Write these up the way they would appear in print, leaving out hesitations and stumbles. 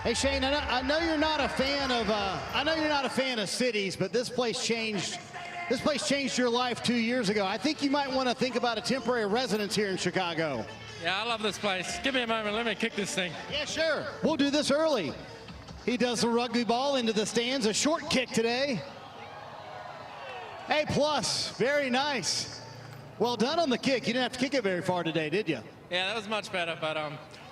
Hey Shane, I know you're not a fan of cities, but this place changed your life 2 years ago. I think you might want to think about a temporary residence here in Chicago. Yeah, I love this place. Give me a moment. Let me kick this thing. Yeah, sure. We'll do this early. He does the rugby ball into the stands. A short kick today. A+. Very nice. Well done on the kick. You didn't have to kick it very far today, did you? Yeah, that was much better, but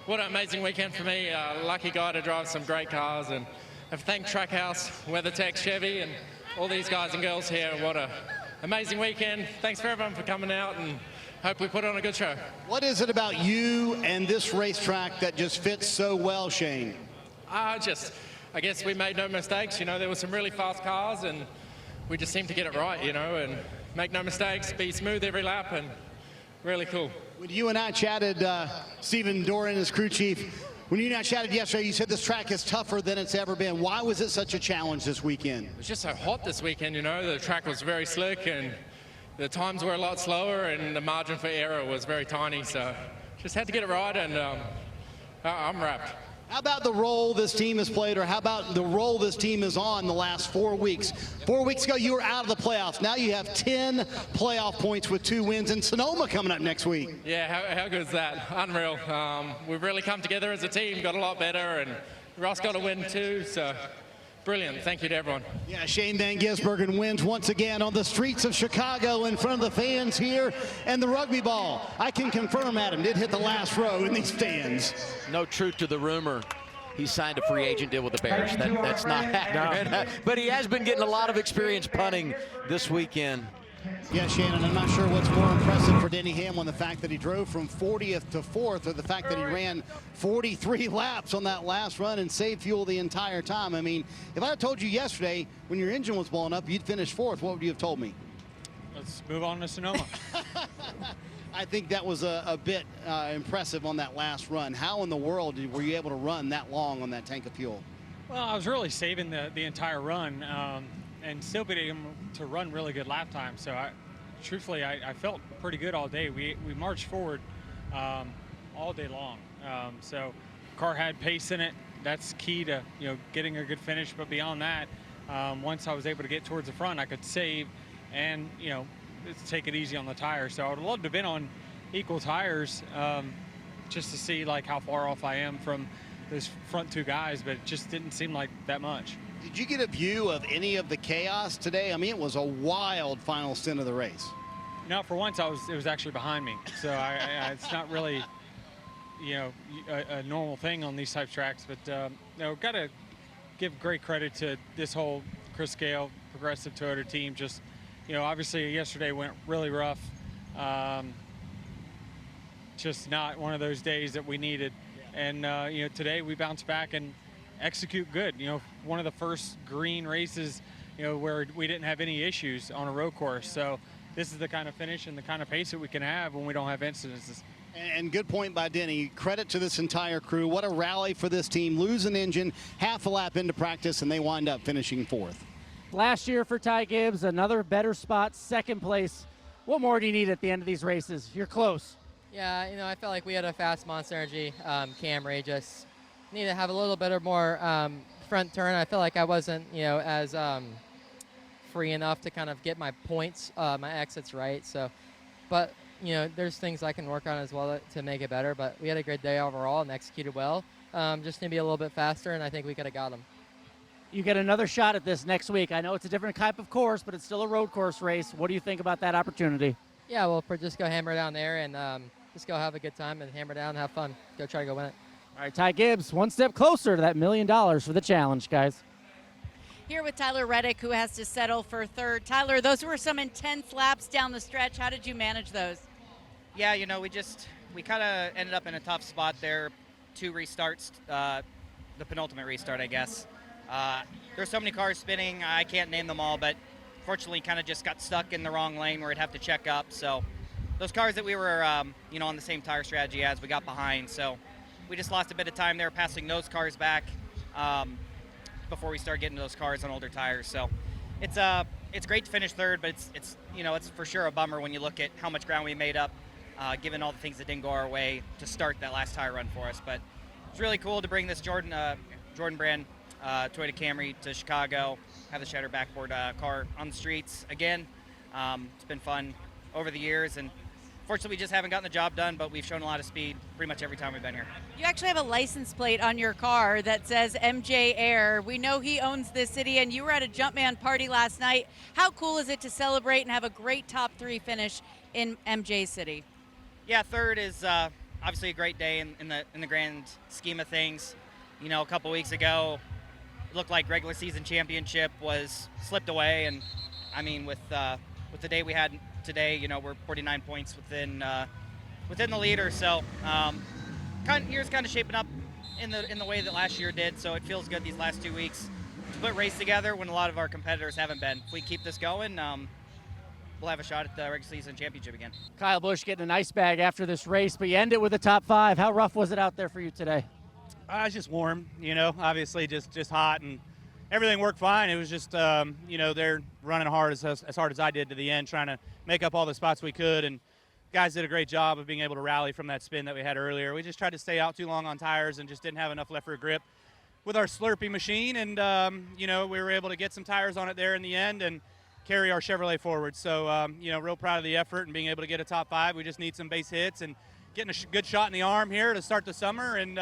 what an amazing weekend for me. Lucky guy to drive some great cars, and I thank Trackhouse, WeatherTech, Chevy, and all these guys and girls here. What an amazing weekend. Thanks for everyone for coming out, and hope we put on a good show. What is it about you and this racetrack that just fits so well, Shane? I guess we made no mistakes. You know, there were some really fast cars, and we just seemed to get it right, you know, and make no mistakes, be smooth every lap, and really cool. When you and I chatted, Stephen Doran, his crew chief, when you and I chatted yesterday, you said this track is tougher than it's ever been. Why was it such a challenge this weekend? It was just so hot this weekend, you know. The track was very slick, and the times were a lot slower, and the margin for error was very tiny. So just had to get it right, and I'm wrapped. How about the role this team has played, or how about the role this team is on the last 4 weeks? 4 weeks ago, you were out of the playoffs. Now you have 10 playoff points with 2 wins, and Sonoma coming up next week. Yeah, how good is that? Unreal. We've really come together as a team, got a lot better, and Ross got a win too, so brilliant. Thank you to everyone. Yeah, Shane Van Gisbergen wins once again on the streets of Chicago in front of the fans here, and the rugby ball. I can confirm, Adam, did hit the last row in these stands. No truth to the rumor he signed a free agent deal with the Bears. That's not accurate. No. But he has been getting a lot of experience punting this weekend. Yeah, Shannon, I'm not sure what's more impressive for Denny Hamlin, the fact that he drove from 40th to 4th, or the fact that he ran 43 laps on that last run and saved fuel the entire time. I mean, if I had told you yesterday when your engine was blowing up you'd finish 4th, what would you have told me? Let's move on to Sonoma. I think that was a bit impressive on that last run. How in the world were you able to run that long on that tank of fuel? Well, I was really saving the entire run. And still being able to run really good lap time. So truthfully, I felt pretty good all day. We marched forward all day long. So car had pace in it. That's key to getting a good finish. But beyond that, once I was able to get towards the front, I could save and take it easy on the tires. So I would have loved to have been on equal tires just to see like how far off I am from those front 2 guys. But it just didn't seem like that much. Did you get a view of any of the chaos today? I mean, it was a wild final stint of the race. No, for once it was actually behind me. So it's not really, a normal thing on these type tracks. But got to give great credit to this whole Chris Gale Progressive Toyota team. Just, obviously yesterday went really rough. Just not one of those days that we needed. And today we bounced back and execute good. One of the first green races, where we didn't have any issues on a road course. So this is the kind of finish and the kind of pace that we can have when we don't have incidences. And good point by Denny. Credit to this entire crew. What a rally for this team. Lose an engine, half a lap into practice, and they wind up finishing 4th. Last year for Ty Gibbs, another better spot, 2nd place. What more do you need at the end of these races? You're close. Yeah, I felt like we had a fast Monster Energy Camry. Just need to have a little bit more front turn. I feel like I wasn't, as free enough to kind of get my points, my exits right. So, but, there's things I can work on as well to make it better. But we had a great day overall and executed well. Just need to be a little bit faster, and I think we could have got them. You get another shot at this next week. I know it's a different type of course, but it's still a road course race. What do you think about that opportunity? Yeah, well, just go hammer down there and just go have a good time and hammer down and have fun. Go try to go win it. All right, Ty Gibbs, one step closer to that $1 million for the challenge, guys. Here with Tyler Reddick, who has to settle for 3rd. Tyler, those were some intense laps down the stretch. How did you manage those? Yeah, we kind of ended up in a tough spot there. 2 restarts, the penultimate restart, I guess. There's so many cars spinning, I can't name them all, but fortunately kind of just got stuck in the wrong lane where I'd have to check up. So those cars that we were, on the same tire strategy as, we got behind. So we just lost a bit of time there passing those cars back before we start getting those cars on older tires. So it's great to finish 3rd, but it's for sure a bummer when you look at how much ground we made up, given all the things that didn't go our way to start that last tire run for us. But it's really cool to bring this Jordan Jordan Brand Toyota Camry to Chicago, have the Shatter backboard car on the streets again. It's been fun over the years, and fortunately we just haven't gotten the job done, but we've shown a lot of speed pretty much every time we've been here. You actually have a license plate on your car that says MJ Air. We know he owns this city, and you were at a Jumpman party last night. How cool is it to celebrate and have a great top 3 finish in MJ City? Yeah, third is obviously a great day in the grand scheme of things. You know, a couple weeks ago, it looked like regular season championship was slipped away, and I mean, with the day we had today, you know, we're 49 points within the leader. So year's kind of shaping up in the way that last year did. So it feels good these last 2 weeks to put race together when a lot of our competitors haven't been. If we keep this going, we'll have a shot at the regular season championship again. Kyle Busch getting a nice bag after this race, but you end it with a top 5. How rough was it out there for you today? It's just warm, you know, obviously just hot, and everything worked fine. It was just, you know, they're running hard as hard as I did to the end, trying to make up all the spots we could, and guys did a great job of being able to rally from that spin that we had earlier. We just tried to stay out too long on tires and just didn't have enough left rear grip with our Slurpee machine, and, you know, we were able to get some tires on it there in the end and carry our Chevrolet forward. So, you know, real proud of the effort and being able to get a top 5. We just need some base hits and getting a good shot in the arm here to start the summer, and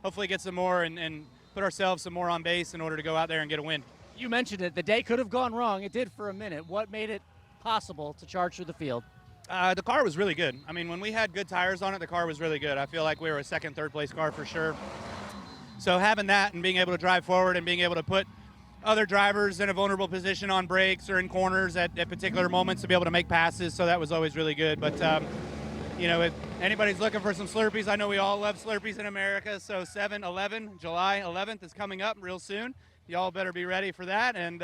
hopefully get some more and put ourselves some more on base in order to go out there and get a win. You mentioned it. The day could have gone wrong. It did for a minute. What made it possible to charge through the field? The car was really good. I mean, when we had good tires on it, the car was really good. I feel like we were a second, third place car for sure. So having that and being able to drive forward and being able to put other drivers in a vulnerable position on brakes or in corners at particular moments to be able to make passes, so that was always really good. But, you know, if anybody's looking for some Slurpees, I know we all love Slurpees in America, so 7-11, July 11th is coming up real soon. Y'all better be ready for that, and,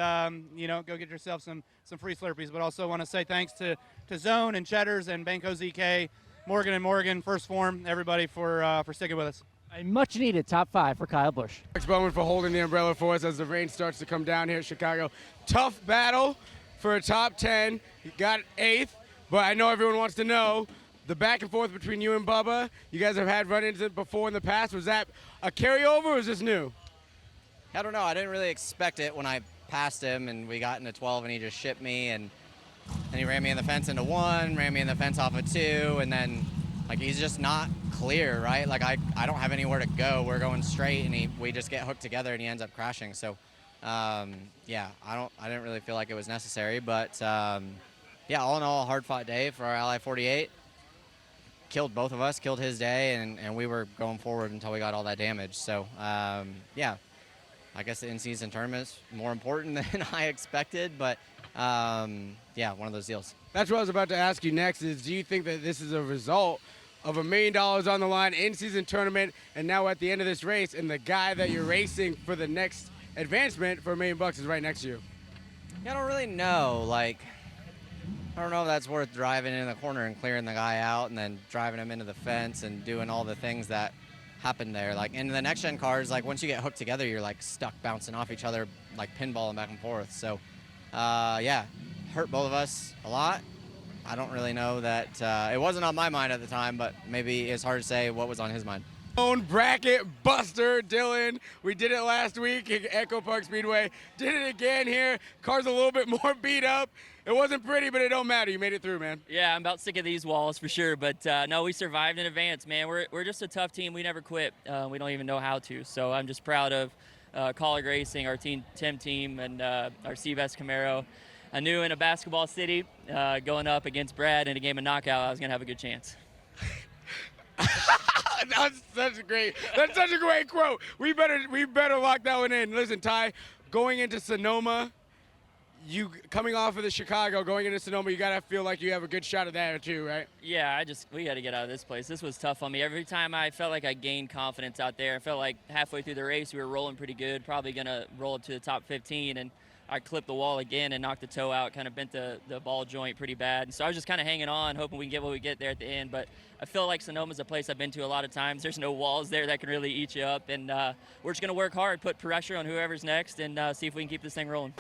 you know, go get yourself some free Slurpees. But also want to say thanks to Zone and Cheddar's and Banco ZK, Morgan & Morgan, First Form, everybody for sticking with us. A much-needed top 5 for Kyle Busch. Thanks, Bowman, for holding the umbrella for us as the rain starts to come down here in Chicago. Tough battle for a top 10. You got 8th, but I know everyone wants to know the back and forth between you and Bubba. You guys have had run-ins before in the past. Was that a carryover or is this new? I don't know. I didn't really expect it when I passed him and we got into 12 and he just shipped me, and he ran me in the fence into 1, ran me in the fence off of 2, and then like he's just not clear, right? Like I don't have anywhere to go. We're going straight, and we just get hooked together, and he ends up crashing. So, yeah, I didn't really feel like it was necessary, but yeah, all in all, a hard-fought day for our Ally 48. Killed both of us, killed his day, and we were going forward until we got all that damage. So, yeah, I guess the in-season tournament's more important than I expected, but yeah, one of those deals. That's what I was about to ask you next is, do you think that this is a result of $1 million on the line, in-season tournament, and now at the end of this race, and the guy that you're racing for the next advancement for $1 million is right next to you? Yeah, I don't really know. Like, I don't know if that's worth driving in the corner and clearing the guy out and then driving him into the fence and doing all the things that happened there. Like, in the next-gen cars, like, once you get hooked together, you're, like, stuck bouncing off each other, like, pinballing back and forth. So, yeah, hurt both of us a lot. I don't really know that it wasn't on my mind at the time, but maybe it's hard to say what was on his mind. Own bracket buster, Dillon. We did it last week at Echo Park Speedway. Did it again here. Car's a little bit more beat up. It wasn't pretty, but it don't matter. You made it through, man. Yeah, I'm about sick of these walls for sure, but no, we survived in advance, man. We're just a tough team. We never quit. We don't even know how to. So I'm just proud of Colleague Racing, our Tim team, and our Seabass Camaro. I knew in a basketball city, going up against Brad in a game of knockout, I was going to have a good chance. That's such a great quote. We better lock that one in. Listen, Ty, going into Sonoma, you coming off of the Chicago, going into Sonoma, you gotta feel like you have a good shot at that too, right? Yeah, we got to get out of this place. This was tough on me. Every time I felt like I gained confidence out there, I felt like halfway through the race we were rolling pretty good, probably gonna roll up to the top 15, and I clipped the wall again and knocked the toe out, kind of bent the ball joint pretty bad. And so I was just kind of hanging on, hoping we can get what we get there at the end. But I feel like Sonoma's a place I've been to a lot of times. There's no walls there that can really eat you up. And we're just going to work hard, put pressure on whoever's next, and see if we can keep this thing rolling.